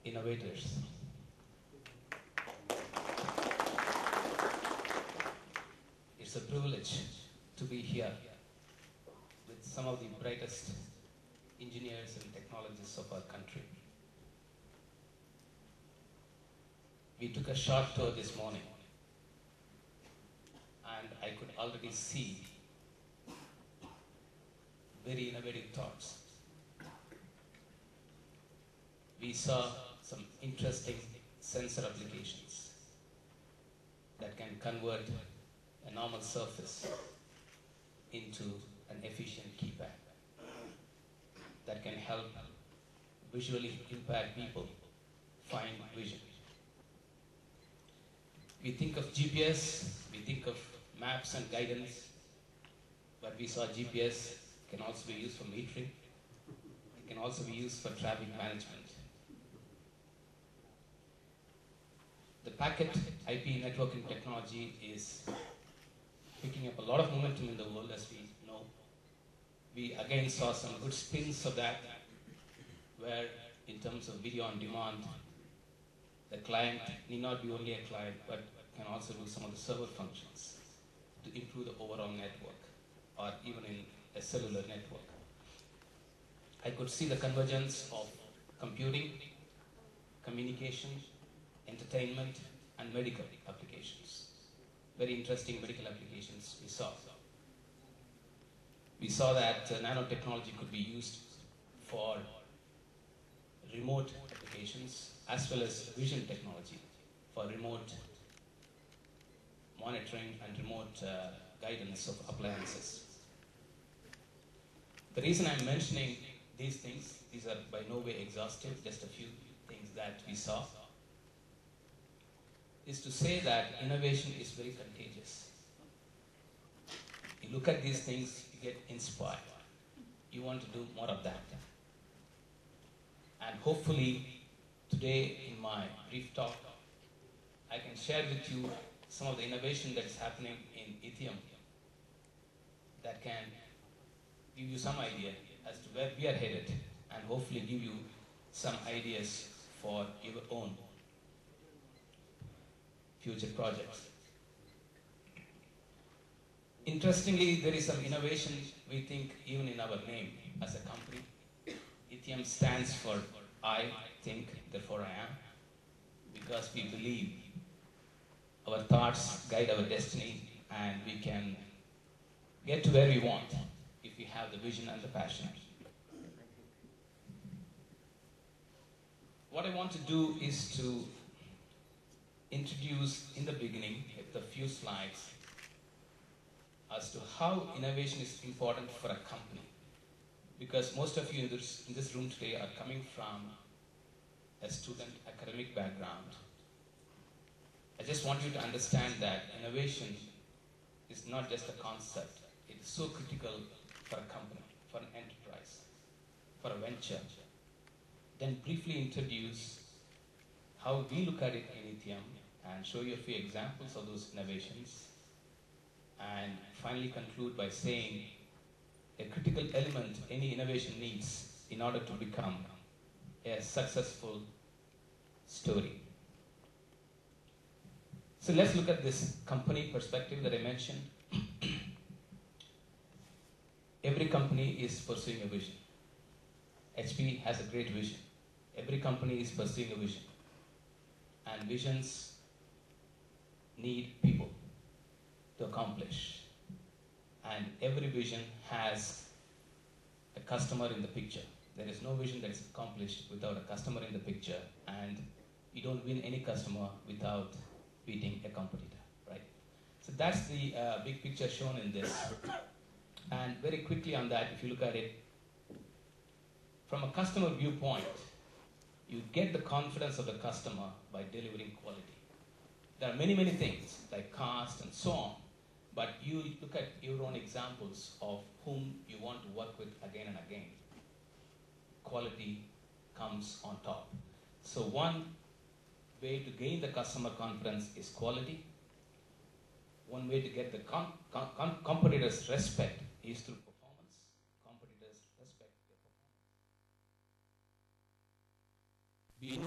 innovators. It's a privilege to be here with some of the brightest engineers and technologists of our country. We took a short tour this morning, and I could already see very innovative thoughts. We saw some interesting sensor applications that can convert a normal surface into an efficient keypad that can help visually impaired people find vision. We think of GPS, we think of maps and guidance, but we saw GPS can also be used for metering. It can also be used for traffic management. The packet IP networking technology is picking up a lot of momentum in the world, as we know. We again saw some good spins of that, where in terms of video on demand, the client need not be only a client, but can also do some of the server functions to improve the overall network, or even in a cellular network. I could see the convergence of computing, communication, entertainment, and medical applications. Very interesting medical applications we saw. We saw that nanotechnology could be used for remote applications, as well as vision technology for remote monitoring and remote guidance of appliances. The reason I'm mentioning these things, these are by no way exhaustive, just a few things that we saw, is to say that innovation is very contagious. You look at these things, you get inspired. You want to do more of that. And hopefully, today in my brief talk, I can share with you some of the innovation that is happening in Ethium that can give you some idea as to where we are headed, and hopefully give you some ideas for your own future projects. Interestingly, there is some innovation, we think, even in our name as a company. Ethium stands for I think, therefore I am, because we believe our thoughts guide our destiny, and we can get to where we want if we have the vision and the passion. What I want to do is to introduce in the beginning with a few slides as to how innovation is important for a company. Because most of you in this room today are coming from a student academic background. I just want you to understand that innovation is not just a concept. It is so critical for a company, for an enterprise, for a venture. Then briefly introduce how we look at it in Ethium and show you a few examples of those innovations. And finally conclude by saying a critical element any innovation needs in order to become a successful story. So let's look at this company perspective that I mentioned. Every company is pursuing a vision. HP has a great vision. Every company is pursuing a vision. And visions need people to accomplish. And every vision has a customer in the picture. There is no vision that is accomplished without a customer in the picture, and you don't win any customer without beating a competitor, right? So that's the big picture shown in this. And very quickly on that, if you look at it, from a customer viewpoint, you get the confidence of the customer by delivering quality. There are many, many things like cost and so on, but you look at your own examples of whom you want to work with again and again. Quality comes on top. So one way to gain the customer confidence is quality. One way to get the competitors' respect is through performance. Competitors respect their performance.